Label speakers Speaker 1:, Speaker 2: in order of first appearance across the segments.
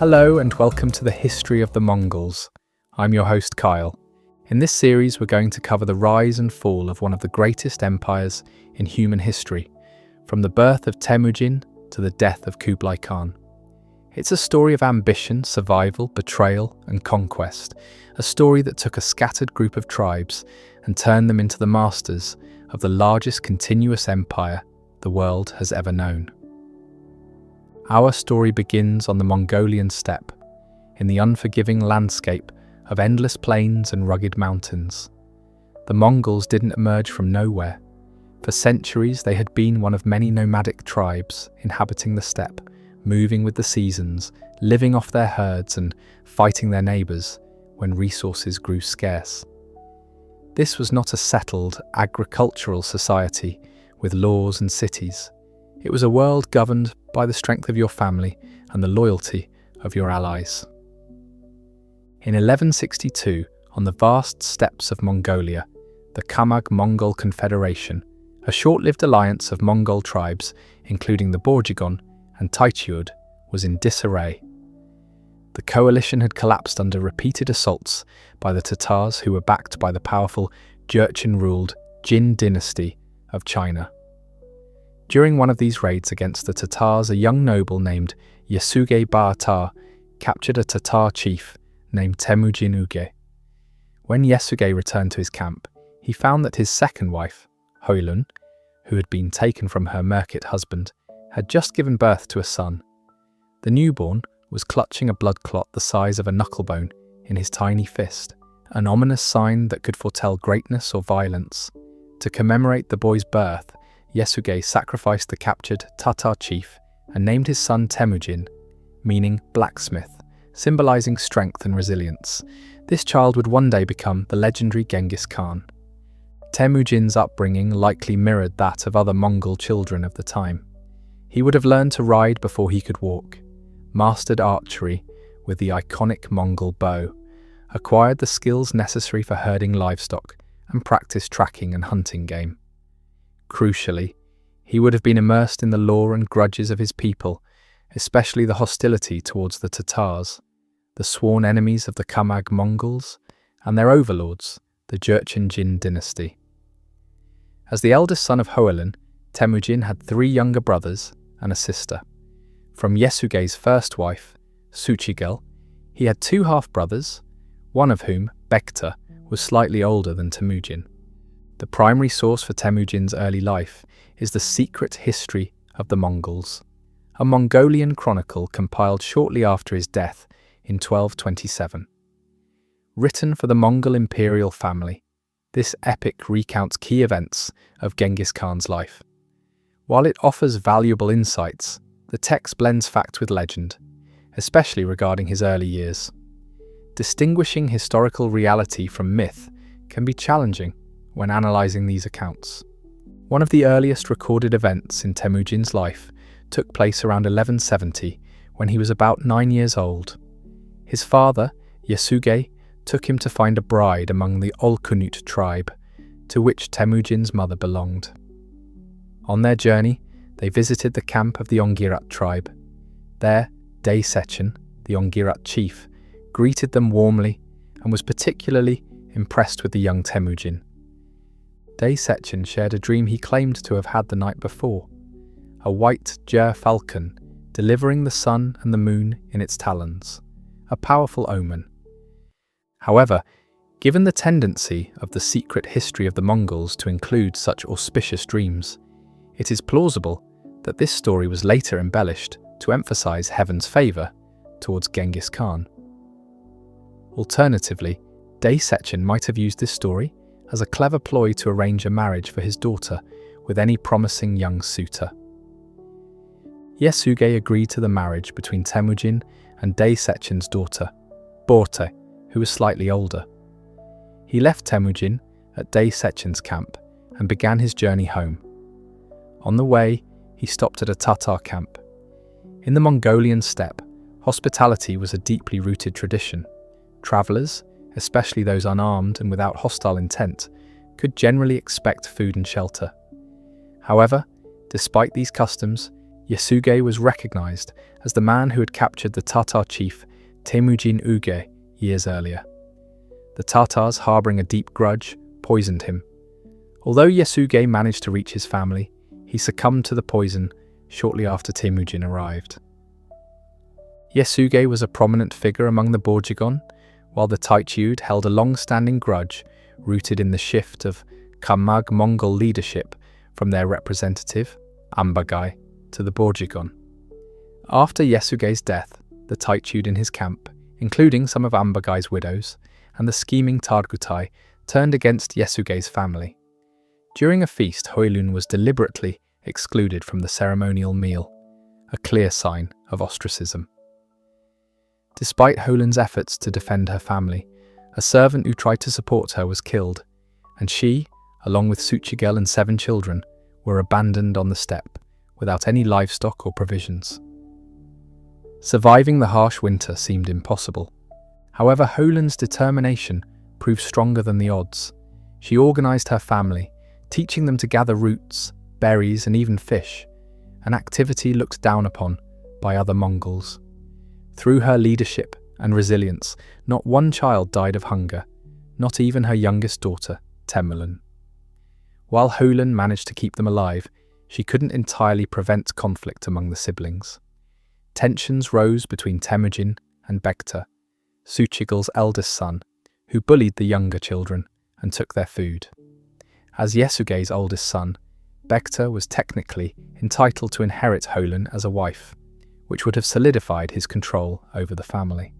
Speaker 1: Hello and welcome to the History of the Mongols. I'm your host Kyle. In this series we're going to cover the rise and fall of one of the greatest empires in human history, from the birth of Temujin to the death of Kublai Khan. It's a story of ambition, survival, betrayal and conquest, a story that took a scattered group of tribes and turned them into the masters of the largest continuous empire the world has ever known. Our story begins on the Mongolian steppe, in the unforgiving landscape of endless plains and rugged mountains. The Mongols didn't emerge from nowhere. For centuries they had been one of many nomadic tribes inhabiting the steppe, moving with the seasons, living off their herds and fighting their neighbours when resources grew scarce. This was not a settled agricultural society with laws and cities. It was a world governed by the strength of your family and the loyalty of your allies. In 1162, on the vast steppes of Mongolia, the Kamag Mongol Confederation, a short-lived alliance of Mongol tribes, including the Borjigin and Taichud, was in disarray. The coalition had collapsed under repeated assaults by the Tatars, who were backed by the powerful Jurchen-ruled Jin dynasty of China. During one of these raids against the Tatars, a young noble named Yasuge Ba'atar captured a Tatar chief named Temujin Uge. When Yasuge returned to his camp, he found that his second wife, Hoilun, who had been taken from her Merkit husband, had just given birth to a son. The newborn was clutching a blood clot the size of a knucklebone in his tiny fist, an ominous sign that could foretell greatness or violence. To commemorate the boy's birth, Yasuge sacrificed the captured Tatar chief and named his son Temujin, meaning blacksmith, symbolizing strength and resilience. This child would one day become the legendary Genghis Khan. Temujin's upbringing likely mirrored that of other Mongol children of the time. He would have learned to ride before he could walk, mastered archery with the iconic Mongol bow, acquired the skills necessary for herding livestock, and practiced tracking and hunting game. Crucially, he would have been immersed in the lore and grudges of his people, especially the hostility towards the Tatars, the sworn enemies of the Kamag Mongols, and their overlords, the Jurchen Jin dynasty. As the eldest son of Hoilun, Temujin had 3 younger brothers and a sister. From Yasuge's first wife, Suchigel, he had 2 half-brothers, one of whom, Börte, was slightly older than Temujin. The primary source for Temujin's early life is the Secret History of the Mongols, a Mongolian chronicle compiled shortly after his death in 1227. Written for the Mongol imperial family, this epic recounts key events of Genghis Khan's life. While it offers valuable insights, the text blends fact with legend, especially regarding his early years. Distinguishing historical reality from myth can be challenging when analysing these accounts. One of the earliest recorded events in Temujin's life took place around 1170, when he was about 9 years old. His father, Yasuge, took him to find a bride among the Orphaned tribe, to which Temujin's mother belonged. On their journey, they visited the camp of the Ongirat tribe. There, Sechin, the Ongirat chief, greeted them warmly and was particularly impressed with the young Temujin. Sechin shared a dream he claimed to have had the night before, a white falcon delivering the sun and the moon in its talons, a powerful omen. However, given the tendency of the secret history of the Mongols to include such auspicious dreams, it is plausible that this story was later embellished to emphasize heaven's favor towards Genghis Khan. Alternatively, Sechin might have used this story as a clever ploy to arrange a marriage for his daughter with any promising young suitor. Yasuge agreed to the marriage between Temujin and Sechin's daughter, Börte, who was slightly older. He left Temujin at Sechin's camp and began his journey home. On the way, he stopped at a Tatar camp. In the Mongolian steppe, hospitality was a deeply rooted tradition. Travellers, especially those unarmed and without hostile intent, could generally expect food and shelter. However, despite these customs, Yasuge was recognized as the man who had captured the Tatar chief Temüjin Uge years earlier. The Tatars, harboring a deep grudge, poisoned him. Although Yasuge managed to reach his family, he succumbed to the poison shortly after Temujin arrived. Yasuge was a prominent figure among the Balzhut, while the Temujin held a long-standing grudge rooted in the shift of Khamag Mongol leadership from their representative, Ambagai, to the Balzhut. After Yasuge's death, the Temujin in his camp, including some of Ambagai's widows, and the scheming Targutai turned against Yasuge's family. During a feast, Hoylun was deliberately excluded from the ceremonial meal, a clear sign of ostracism. Despite Hoylun's efforts to defend her family, a servant who tried to support her was killed, and she, along with Suchigel and 7 children, were abandoned on the steppe, without any livestock or provisions. Surviving the harsh winter seemed impossible. However, Hoylun's determination proved stronger than the odds. She organized her family, teaching them to gather roots, berries, and even fish, an activity looked down upon by other Mongols. Through her leadership and resilience, not one child died of hunger, not even her youngest daughter, Temüjin. While Hoylun managed to keep them alive, she couldn't entirely prevent conflict among the siblings. Tensions rose between Temujin and Börte, Suchigel's eldest son, who bullied the younger children and took their food. As Yasuge's oldest son, Börte was technically entitled to inherit Hoylun as a wife, which would have solidified his control over the family.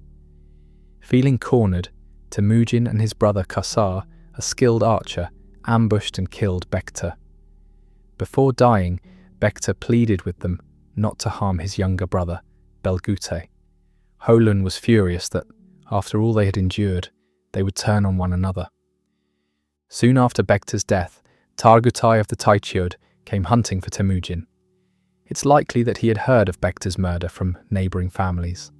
Speaker 1: Feeling cornered, Temujin and his brother Kasar, a skilled archer, ambushed and killed Börte. Before dying, Börte pleaded with them not to harm his younger brother, Balzhut. Hoylun was furious that, after all they had endured, they would turn on one another. Soon after Börte's death, Targutai of the Temujin came hunting for Temujin. It's likely that he had heard of Börte's murder from neighbouring families.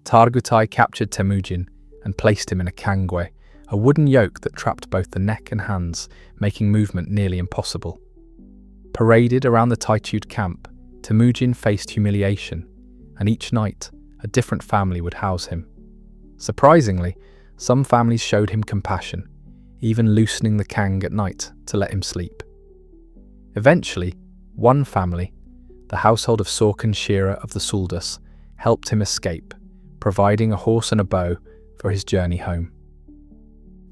Speaker 1: Targutai captured Temujin and placed him in a kangwe, a wooden yoke that trapped both the neck and hands, making movement nearly impossible. Paraded around the Temujin camp, Temujin faced humiliation, and each night, a different family would house him. Surprisingly, some families showed him compassion, even loosening the kang at night to let him sleep. Eventually, one family, the household of Sorkin Shira of the Suldus, helped him escape, providing a horse and a bow for his journey home.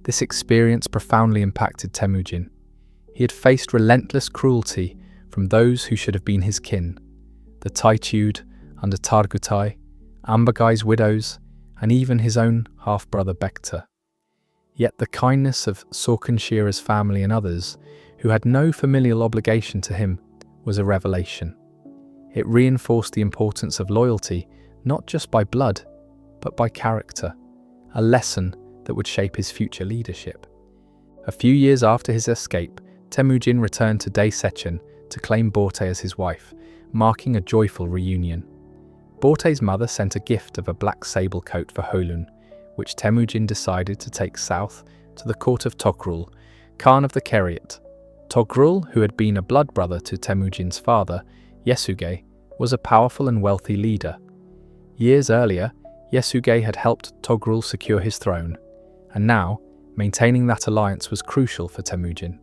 Speaker 1: This experience profoundly impacted Temujin. He had faced relentless cruelty from those who should have been his kin, the Temujin under Targutai, Ambagai's widows, and even his own half-brother Börte. Yet the kindness of Sorkin Shira's family and others, who had no familial obligation to him, was a revelation. It reinforced the importance of loyalty, not just by blood, but by character, a lesson that would shape his future leadership. A few years after his escape, Temujin returned to Dalan to claim Börte as his wife, marking a joyful reunion. Börte's mother sent a gift of a black sable coat for Hoylun, which Temujin decided to take south to the court of Togrul, Khan of the Keriot. Togrul, who had been a blood brother to Temujin's father, Yasuge, was a powerful and wealthy leader. Years earlier, Yasuge had helped Togrul secure his throne, and now, maintaining that alliance was crucial for Temujin.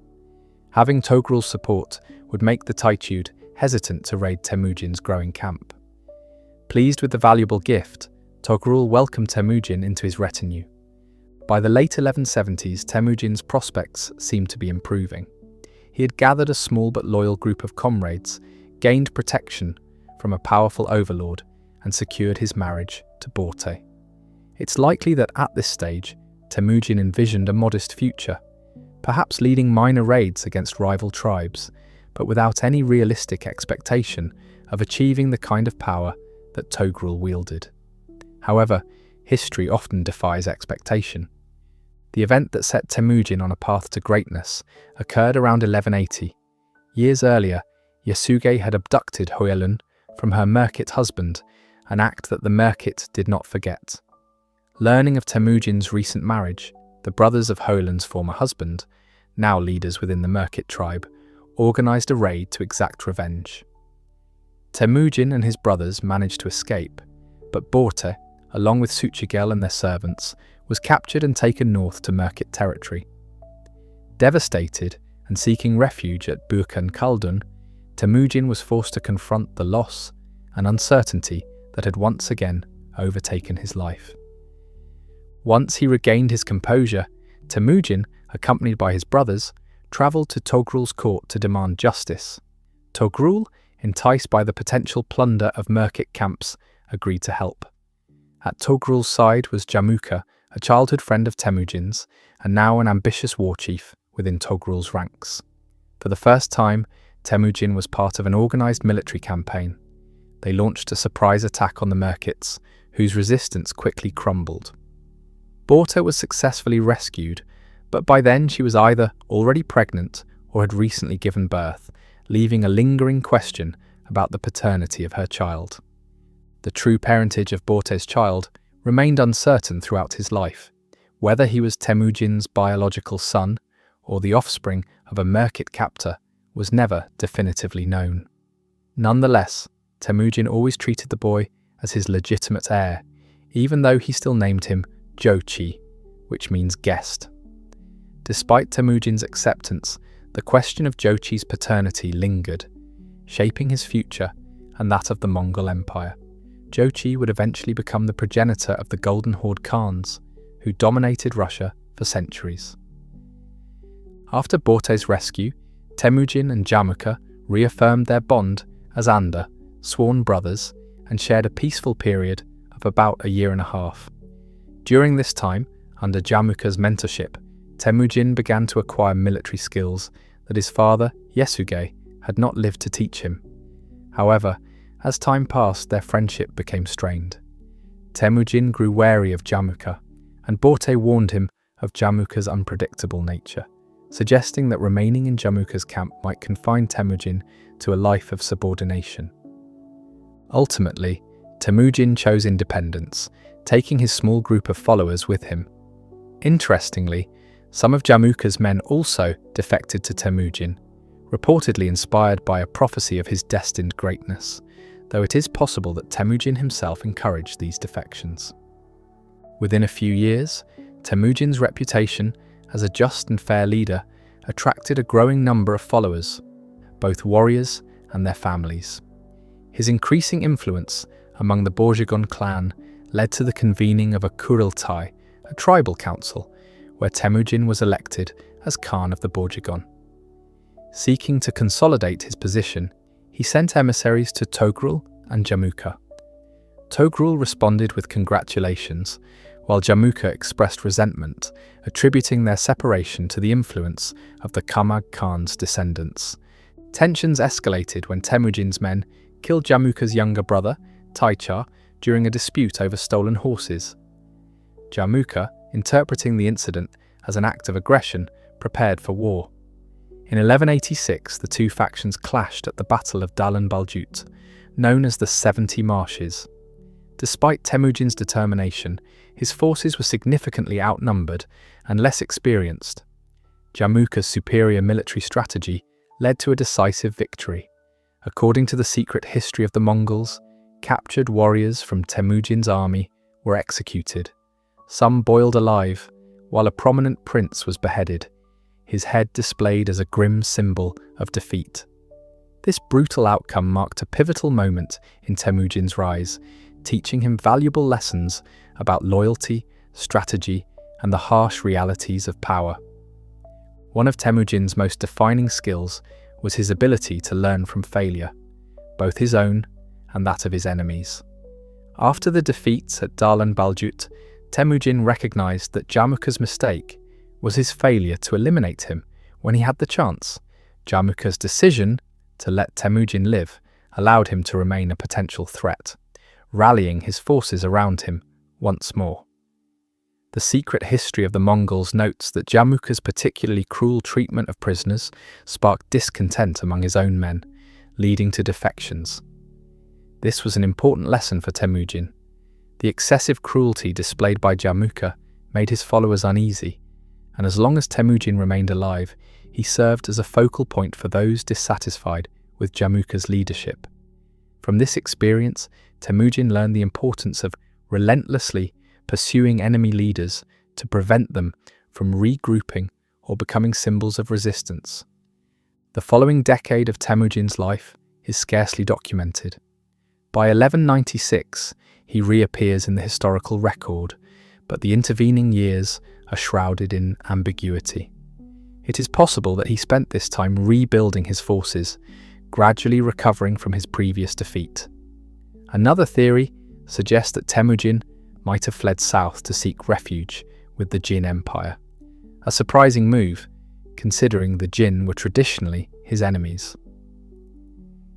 Speaker 1: Having Togrul's support would make the Temujin hesitant to raid Temujin's growing camp. Pleased with the valuable gift, Togrul welcomed Temujin into his retinue. By the late 1170s, Temujin's prospects seemed to be improving. He had gathered a small but loyal group of comrades, gained protection from a powerful overlord, and secured his marriage to Börte. It's likely that at this stage, Temujin envisioned a modest future, perhaps leading minor raids against rival tribes, but without any realistic expectation of achieving the kind of power that Togrul wielded. However, history often defies expectation. The event that set Temujin on a path to greatness occurred around 1180. Years earlier, Yasuge had abducted Hoylun from her Merkit husband, an act that the Merkit did not forget. Learning of Temujin's recent marriage, the brothers of Hoylun's former husband, now leaders within the Merkit tribe, organized a raid to exact revenge. Temujin and his brothers managed to escape, but Börte, along with Suchigel and their servants, was captured and taken north to Merkit territory. Devastated and seeking refuge at Burkan Khaldun, Temujin was forced to confront the loss and uncertainty that had once again overtaken his life. Once he regained his composure, Temujin, accompanied by his brothers, travelled to Togrul's court to demand justice. Togrul, enticed by the potential plunder of Merkit camps, agreed to help. At Togrul's side was Jamukha, a childhood friend of Temujin's, and now an ambitious war chief within Togrul's ranks. For the first time, Temujin was part of an organised military campaign. They launched a surprise attack on the Merkits, whose resistance quickly crumbled. Börte was successfully rescued, but by then she was either already pregnant or had recently given birth, leaving a lingering question about the paternity of her child. The true parentage of Börte's child remained uncertain throughout his life. Whether he was Temujin's biological son or the offspring of a Merkit captor was never definitively known. Nonetheless, Temujin always treated the boy as his legitimate heir, even though he still named him Jochi, which means guest. Despite Temujin's acceptance, the question of Jochi's paternity lingered, shaping his future and that of the Mongol Empire. Jochi would eventually become the progenitor of the Golden Horde Khans, who dominated Russia for centuries. After Börte's rescue, Temujin and Jamukha reaffirmed their bond as Anda, sworn brothers, and shared a peaceful period of about a year and a half. During this time, under Jamukha's mentorship, Temujin began to acquire military skills that his father, Yasuge, had not lived to teach him. However, as time passed, their friendship became strained. Temujin grew wary of Jamukha, and Börte warned him of Jamukha's unpredictable nature, suggesting that remaining in Jamukha's camp might confine Temujin to a life of subordination. Ultimately, Temujin chose independence, taking his small group of followers with him. Interestingly, some of Jamukha's men also defected to Temujin, reportedly inspired by a prophecy of his destined greatness, though it is possible that Temujin himself encouraged these defections. Within a few years, Temujin's reputation as a just and fair leader attracted a growing number of followers, both warriors and their families. His increasing influence among the Balzhut clan led to the convening of a Kurultai, a tribal council, where Temujin was elected as Khan of the Balzhut. Seeking to consolidate his position, he sent emissaries to Togrul and Jamukha. Togrul responded with congratulations, while Jamukha expressed resentment, attributing their separation to the influence of the Kamag Khan's descendants. Tensions escalated when Temujin's men killed Jamukha's younger brother, Taichar, during a dispute over stolen horses. Jamukha, interpreting the incident as an act of aggression, prepared for war. In 1186, the two factions clashed at the Battle of Dalan Balzhut, known as the 70 Marshes. Despite Temujin's determination, his forces were significantly outnumbered and less experienced. Jamukha's superior military strategy led to a decisive victory. According to the secret history of the Mongols, captured warriors from Temujin's army were executed, some boiled alive, while a prominent prince was beheaded, his head displayed as a grim symbol of defeat. This brutal outcome marked a pivotal moment in Temujin's rise, teaching him valuable lessons about loyalty, strategy, and the harsh realities of power. One of Temujin's most defining skills was his ability to learn from failure, both his own and that of his enemies. After the defeats at Dalan Balzhut, Temujin recognized that Jamukha's mistake was his failure to eliminate him when he had the chance. Jamukha's decision to let Temujin live allowed him to remain a potential threat, rallying his forces around him once more. The secret history of the Mongols notes that Jamukha's particularly cruel treatment of prisoners sparked discontent among his own men, leading to defections. This was an important lesson for Temujin. The excessive cruelty displayed by Jamukha made his followers uneasy, and as long as Temujin remained alive, he served as a focal point for those dissatisfied with Jamukha's leadership. From this experience, Temujin learned the importance of relentlessly pursuing enemy leaders to prevent them from regrouping or becoming symbols of resistance. The following decade of Temujin's life is scarcely documented. By 1196, he reappears in the historical record, but the intervening years are shrouded in ambiguity. It is possible that he spent this time rebuilding his forces, gradually recovering from his previous defeat. Another theory suggests that Temujin might have fled south to seek refuge with the Jin Empire, a surprising move, considering the Jin were traditionally his enemies.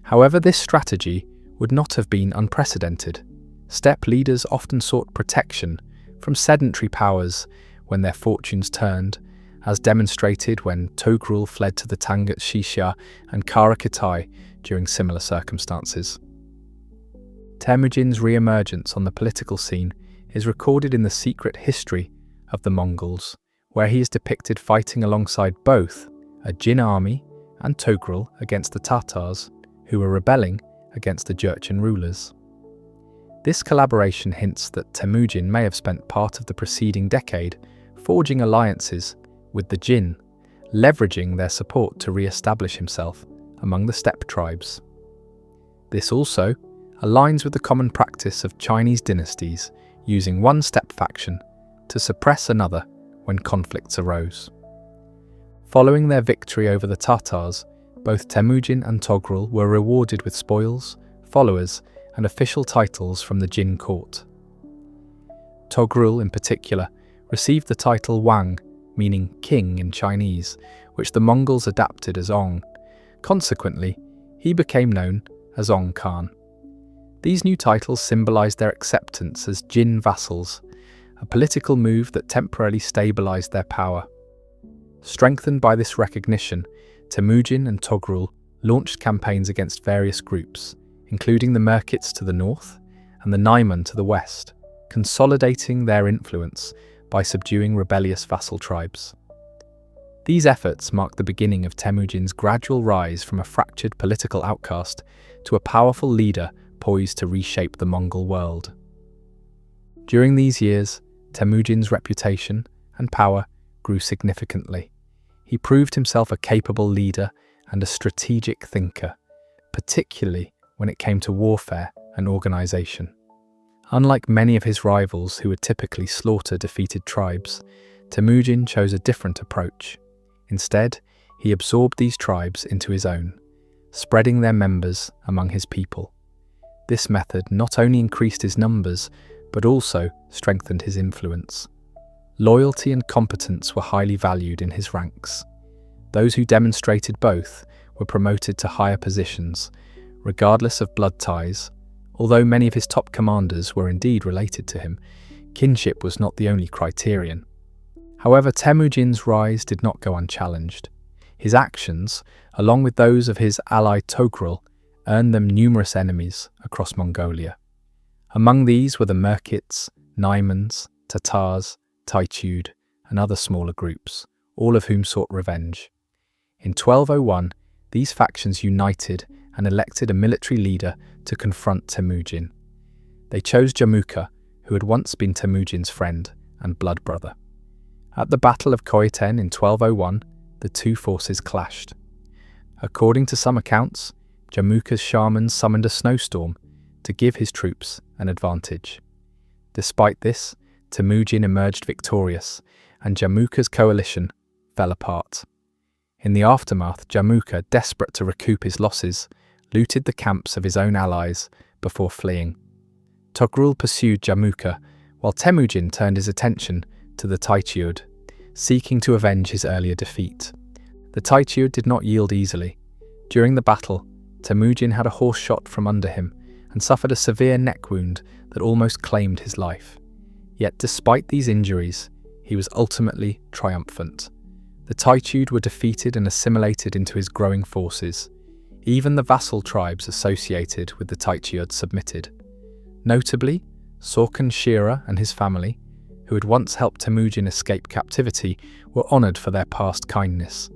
Speaker 1: However, this strategy would not have been unprecedented. Steppe leaders often sought protection from sedentary powers when their fortunes turned, as demonstrated when Togrul fled to the Tangut Shishya and Karakitai during similar circumstances. Temujin's re-emergence on the political scene is recorded in the secret history of the Mongols, where he is depicted fighting alongside both a Jin army and Togrul against the Tatars, who were rebelling against the Jurchen rulers. This collaboration hints that Temujin may have spent part of the preceding decade forging alliances with the Jin, leveraging their support to re-establish himself among the steppe tribes. This also aligns with the common practice of Chinese dynasties using one steppe faction to suppress another when conflicts arose. Following their victory over the Tatars, both Temujin and Togrul were rewarded with spoils, followers, and official titles from the Jin court. Togrul, in particular, received the title Wang, meaning king in Chinese, which the Mongols adapted as Ong. Consequently, he became known as Ong Khan. These new titles symbolized their acceptance as Jin vassals, a political move that temporarily stabilized their power. Strengthened by this recognition, Temujin and Togrul launched campaigns against various groups, including the Merkits to the north and the Naiman to the west, consolidating their influence by subduing rebellious vassal tribes. These efforts marked the beginning of Temujin's gradual rise from a fractured political outcast to a powerful leader poised to reshape the Mongol world. During these years, Temujin's reputation and power grew significantly. He proved himself a capable leader and a strategic thinker, particularly when it came to warfare and organization. Unlike many of his rivals who would typically slaughter defeated tribes, Temujin chose a different approach. Instead, he absorbed these tribes into his own, spreading their members among his people. This method not only increased his numbers, but also strengthened his influence. Loyalty and competence were highly valued in his ranks. Those who demonstrated both were promoted to higher positions, regardless of blood ties. Although many of his top commanders were indeed related to him, kinship was not the only criterion. However, Temujin's rise did not go unchallenged. His actions, along with those of his ally Togrul, earned them numerous enemies across Mongolia. Among these were the Merkits, Naimans, Tatars, Taichud, and other smaller groups, all of whom sought revenge. In 1201, these factions united and elected a military leader to confront Temujin. They chose Jamukha, who had once been Temujin's friend and blood brother. At the Battle of Khoiten in 1201, the two forces clashed. According to some accounts, Jamukha's shamans summoned a snowstorm to give his troops an advantage. Despite this, Temujin emerged victorious, and Jamukha's coalition fell apart. In the aftermath, Jamukha, desperate to recoup his losses, looted the camps of his own allies before fleeing. Togrul pursued Jamukha, while Temujin turned his attention to the Taichud, seeking to avenge his earlier defeat. The Taichud did not yield easily. During the battle, Temujin had a horse shot from under him and suffered a severe neck wound that almost claimed his life. Yet despite these injuries, he was ultimately triumphant. The Taichud were defeated and assimilated into his growing forces. Even the vassal tribes associated with the Taichud submitted. Notably, Sorkhan Shira and his family, who had once helped Temujin escape captivity, were honoured for their past kindness.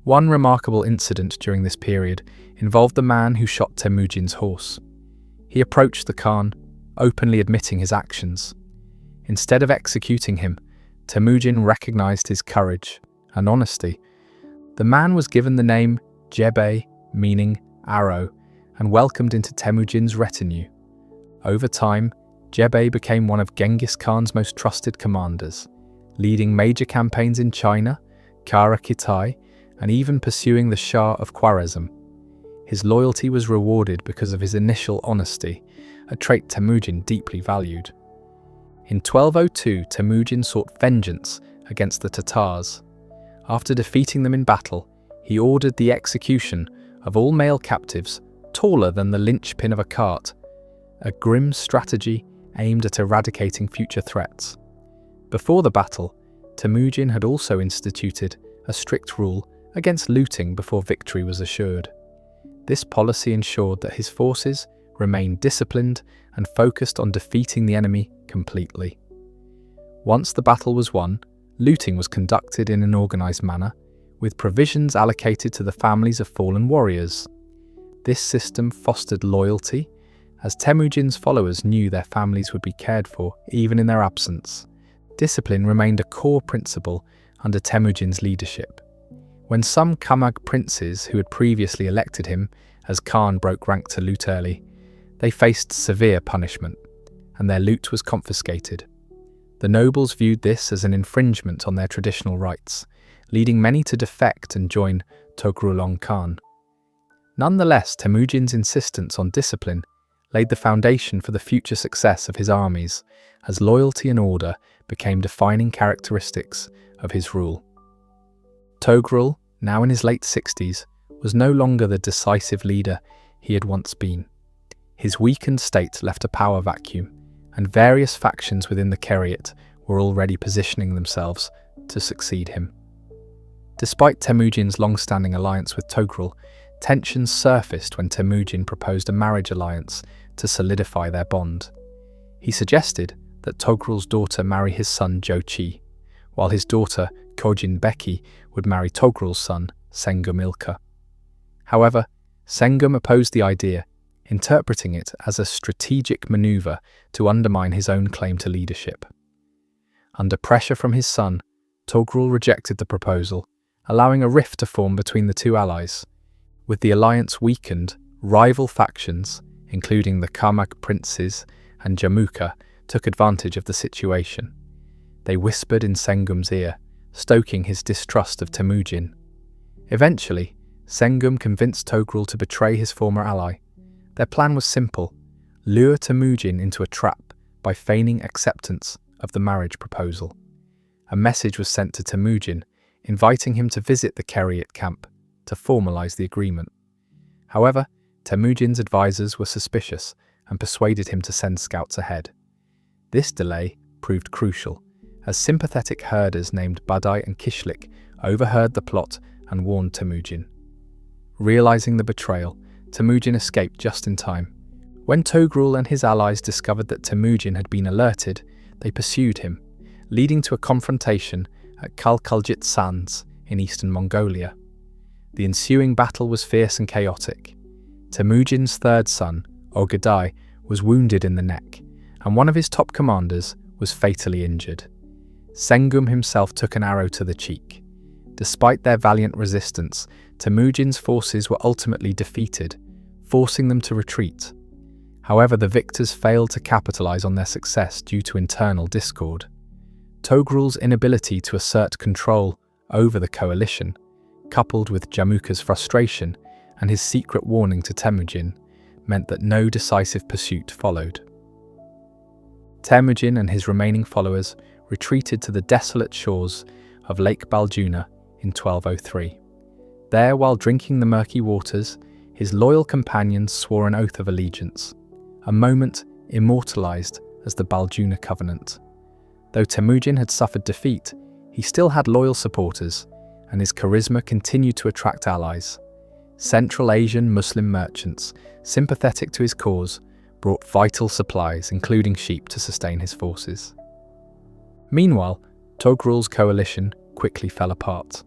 Speaker 1: One remarkable incident during this period involved the man who shot Temujin's horse. He approached the Khan, openly admitting his actions. Instead of executing him, Temujin recognized his courage and honesty. The man was given the name Jebe, meaning arrow, and welcomed into Temujin's retinue. Over time, Jebe became one of Genghis Khan's most trusted commanders, leading major campaigns in China, Kara Kitai, and even pursuing the Shah of Khwarezm. His loyalty was rewarded because of his initial honesty, a trait Temujin deeply valued. In 1202, Temujin sought vengeance against the Tatars. After defeating them in battle, he ordered the execution of all male captives taller than the linchpin of a cart, a grim strategy aimed at eradicating future threats. Before the battle, Temujin had also instituted a strict rule against looting before victory was assured. This policy ensured that his forces remained disciplined and focused on defeating the enemy completely. Once the battle was won, looting was conducted in an organized manner, with provisions allocated to the families of fallen warriors. This system fostered loyalty, as Temujin's followers knew their families would be cared for even in their absence. Discipline remained a core principle under Temujin's leadership. When some Kamag princes who had previously elected him as Khan broke rank to loot early, they faced severe punishment, and their loot was confiscated. The nobles viewed this as an infringement on their traditional rights, leading many to defect and join Togrul Ong Khan. Nonetheless, Temujin's insistence on discipline laid the foundation for the future success of his armies, as loyalty and order became defining characteristics of his rule. Togrul, now in his late 60s, was no longer the decisive leader he had once been. His weakened state left a power vacuum, and various factions within the Keriot were already positioning themselves to succeed him. Despite Temujin's long-standing alliance with Togrul, tensions surfaced when Temujin proposed a marriage alliance to solidify their bond. He suggested that Togrul's daughter marry his son Jochi, while his daughter Kojin Beki would marry Togrul's son Sengum Ilka. However, Sengum opposed the idea, interpreting it as a strategic maneuver to undermine his own claim to leadership. Under pressure from his son, Togrul rejected the proposal, allowing a rift to form between the two allies. With the alliance weakened, rival factions, including the Kamag princes and Jamukha, took advantage of the situation. They whispered in Sengum's ear, stoking his distrust of Temujin. Eventually, Sengum convinced Togrul to betray his former ally. Their plan was simple: lure Temujin into a trap by feigning acceptance of the marriage proposal. A message was sent to Temujin, inviting him to visit the Keriot camp to formalize the agreement. However, Temujin's advisors were suspicious and persuaded him to send scouts ahead. This delay proved crucial, as sympathetic herders named Badai and Kishlik overheard the plot and warned Temujin. Realizing the betrayal, Temujin escaped just in time. When Togrul and his allies discovered that Temujin had been alerted, they pursued him, leading to a confrontation at Kalkaljit Sands in eastern Mongolia. The ensuing battle was fierce and chaotic. Temujin's third son, Ogadai, was wounded in the neck, and one of his top commanders was fatally injured. Sengum himself took an arrow to the cheek. Despite their valiant resistance, Temujin's forces were ultimately defeated, forcing them to retreat. However, the victors failed to capitalize on their success due to internal discord. Togrul's inability to assert control over the coalition, coupled with Jamukha's frustration and his secret warning to Temujin, meant that no decisive pursuit followed. Temujin and his remaining followers retreated to the desolate shores of Lake Baljuna in 1203. There, while drinking the murky waters, his loyal companions swore an oath of allegiance, a moment immortalized as the Baljuna Covenant. Though Temujin had suffered defeat, he still had loyal supporters, and his charisma continued to attract allies. Central Asian Muslim merchants, sympathetic to his cause, brought vital supplies, including sheep, to sustain his forces. Meanwhile, Togrul's coalition quickly fell apart.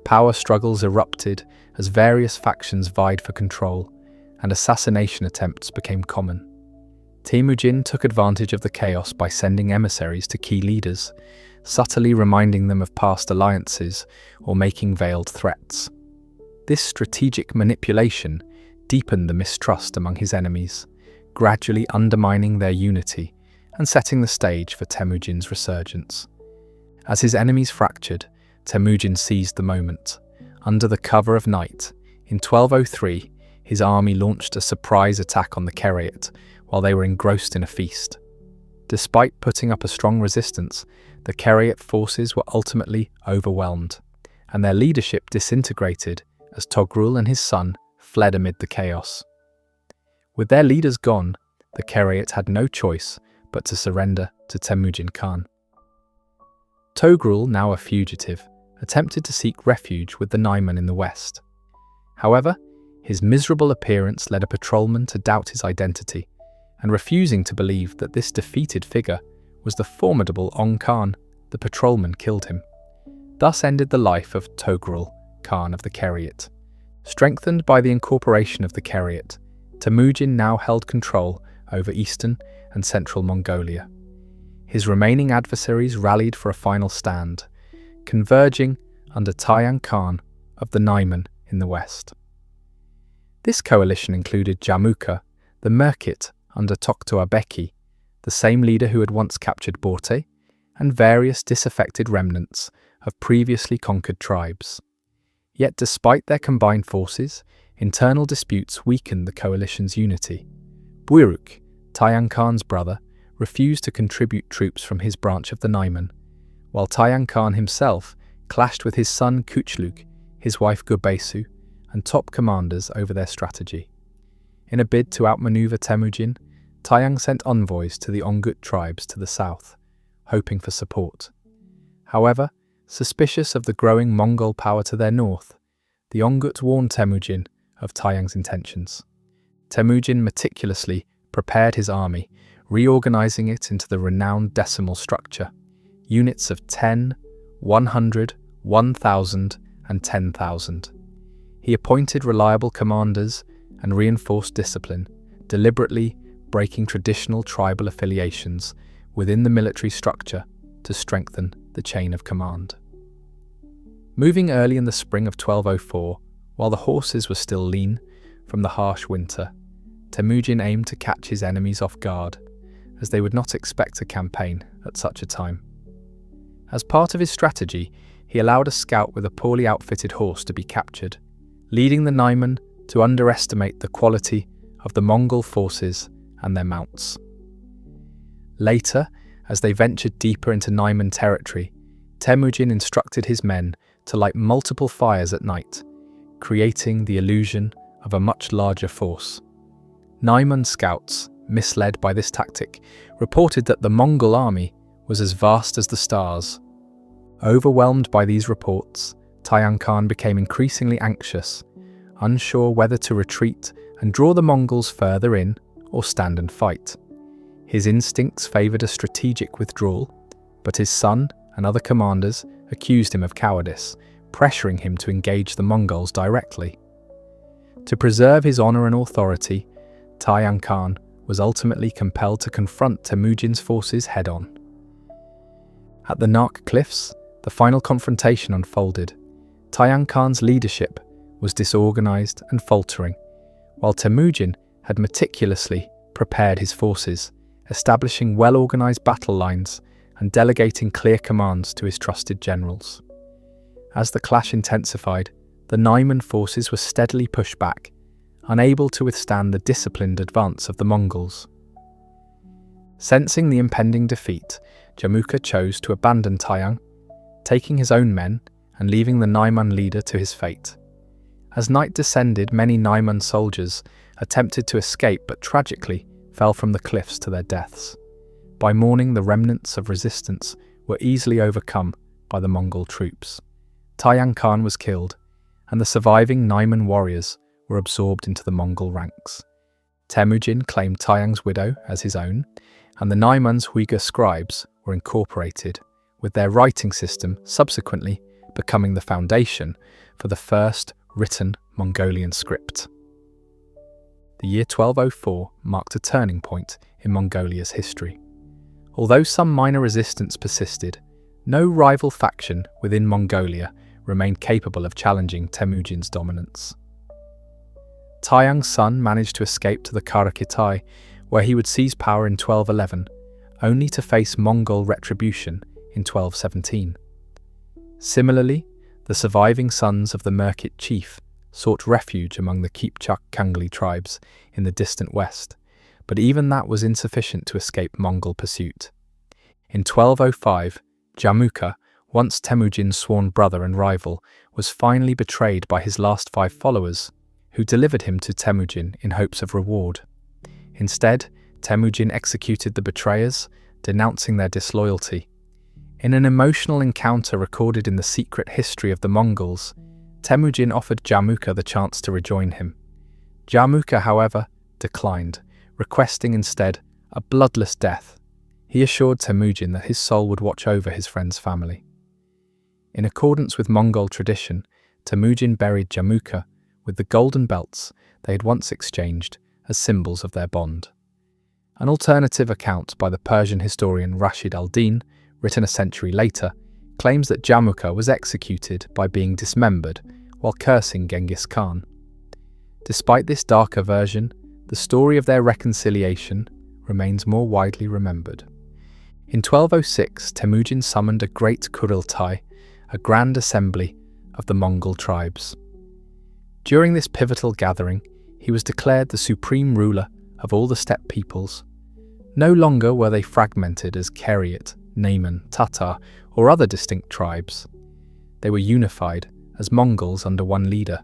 Speaker 1: Power struggles erupted as various factions vied for control, and assassination attempts became common. Temujin took advantage of the chaos by sending emissaries to key leaders, subtly reminding them of past alliances or making veiled threats. This strategic manipulation deepened the mistrust among his enemies, gradually undermining their unity and setting the stage for Temujin's resurgence. As his enemies fractured, Temujin seized the moment. Under the cover of night, in 1203, his army launched a surprise attack on the Karaite while they were engrossed in a feast. Despite putting up a strong resistance, the Karaite forces were ultimately overwhelmed, and their leadership disintegrated as Togrul and his son fled amid the chaos. With their leaders gone, the Karaite had no choice but to surrender to Temujin Khan. Togrul, now a fugitive, attempted to seek refuge with the Naiman in the west. However, his miserable appearance led a patrolman to doubt his identity, and refusing to believe that this defeated figure was the formidable Ong Khan, the patrolman killed him. Thus ended the life of Togrul, Khan of the Karaite. Strengthened by the incorporation of the Karaite, Temujin now held control over eastern and central Mongolia. His remaining adversaries rallied for a final stand, converging under Tayang Khan of the Naiman in the west. This coalition included Jamukha, the Merkit under Toktoa Beki, the same leader who had once captured Börte, and various disaffected remnants of previously conquered tribes. Yet despite their combined forces, internal disputes weakened the coalition's unity. Buiruk, Tayang Khan's brother, refused to contribute troops from his branch of the Naiman, while Tayang Khan himself clashed with his son Kuchlug, his wife Gurbesu, and top commanders over their strategy. In a bid to outmaneuver Temujin, Tayang sent envoys to the Ongut tribes to the south, hoping for support. However, suspicious of the growing Mongol power to their north, the Ongut warned Temujin of Tayang's intentions. Temujin meticulously prepared his army, reorganizing it into the renowned decimal structure, units of 10, 100, 1,000, and 10,000. He appointed reliable commanders and reinforced discipline, deliberately breaking traditional tribal affiliations within the military structure to strengthen the chain of command. Moving early in the spring of 1204, while the horses were still lean from the harsh winter, Temujin aimed to catch his enemies off guard, as they would not expect a campaign at such a time. As part of his strategy, he allowed a scout with a poorly outfitted horse to be captured, leading the Naiman to underestimate the quality of the Mongol forces and their mounts. Later, as they ventured deeper into Naiman territory, Temujin instructed his men to light multiple fires at night, creating the illusion of a much larger force. Naiman scouts, misled by this tactic, reported that the Mongol army was as vast as the stars. Overwhelmed by these reports, Tayang Khan became increasingly anxious, unsure whether to retreat and draw the Mongols further in or stand and fight. His instincts favoured a strategic withdrawal, but his son and other commanders accused him of cowardice, pressuring him to engage the Mongols directly. To preserve his honour and authority, Tayang Khan was ultimately compelled to confront Temujin's forces head-on. At the Nark Cliffs, the final confrontation unfolded. Tayang Khan's leadership was disorganised and faltering, while Temujin had meticulously prepared his forces, establishing well-organised battle lines and delegating clear commands to his trusted generals. As the clash intensified, the Naiman forces were steadily pushed back, unable to withstand the disciplined advance of the Mongols. Sensing the impending defeat, Jamukha chose to abandon Tayang, taking his own men and leaving the Naiman leader to his fate. As night descended, many Naiman soldiers attempted to escape but tragically fell from the cliffs to their deaths. By morning, the remnants of resistance were easily overcome by the Mongol troops. Tayang Khan was killed, and the surviving Naiman warriors were absorbed into the Mongol ranks. Temujin claimed Tayang's widow as his own, and the Naiman's Uyghur scribes were incorporated, with their writing system subsequently becoming the foundation for the first written Mongolian script. The year 1204 marked a turning point in Mongolia's history. Although some minor resistance persisted, no rival faction within Mongolia remained capable of challenging Temujin's dominance. Taiyang's son managed to escape to the Karakitai, where he would seize power in 1211, only to face Mongol retribution in 1217. Similarly, the surviving sons of the Merkit chief sought refuge among the Kipchak-Kangli tribes in the distant west, but even that was insufficient to escape Mongol pursuit. In 1205, Jamukha, once Temujin's sworn brother and rival, was finally betrayed by his last 5 followers, who delivered him to Temujin in hopes of reward. Instead, Temujin executed the betrayers, denouncing their disloyalty. In an emotional encounter recorded in the secret history of the Mongols, Temujin offered Jamukha the chance to rejoin him. Jamukha, however, declined, requesting instead a bloodless death. He assured Temujin that his soul would watch over his friend's family. In accordance with Mongol tradition, Temujin buried Jamukha with the golden belts they had once exchanged as symbols of their bond. An alternative account by the Persian historian Rashid al-Din, written a century later, claims that Jamukha was executed by being dismembered while cursing Genghis Khan. Despite this darker version, the story of their reconciliation remains more widely remembered. In 1206, Temujin summoned a great Kuriltai, a grand assembly of the Mongol tribes. During this pivotal gathering, he was declared the supreme ruler of all the steppe peoples. No longer were they fragmented as Keryat, Naiman, Tatar, or other distinct tribes. They were unified as Mongols under one leader.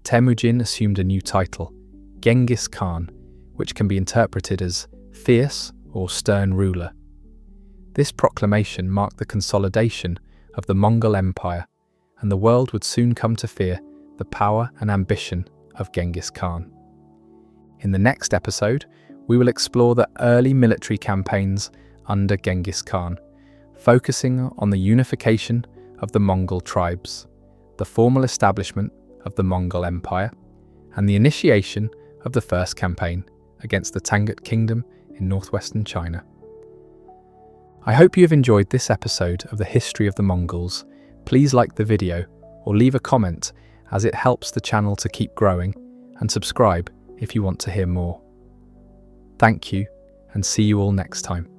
Speaker 1: Temujin assumed a new title, Genghis Khan, which can be interpreted as fierce or stern ruler. This proclamation marked the consolidation of the Mongol Empire, and the world would soon come to fear the power and ambition of Genghis Khan. In the next episode, we will explore the early military campaigns under Genghis Khan, focusing on the unification of the Mongol tribes, the formal establishment of the Mongol Empire, and the initiation of the first campaign against the Tangut Kingdom in northwestern China. I hope you have enjoyed this episode of the History of the Mongols. Please like the video or leave a comment, as it helps the channel to keep growing, and subscribe if you want to hear more. Thank you, and see you all next time.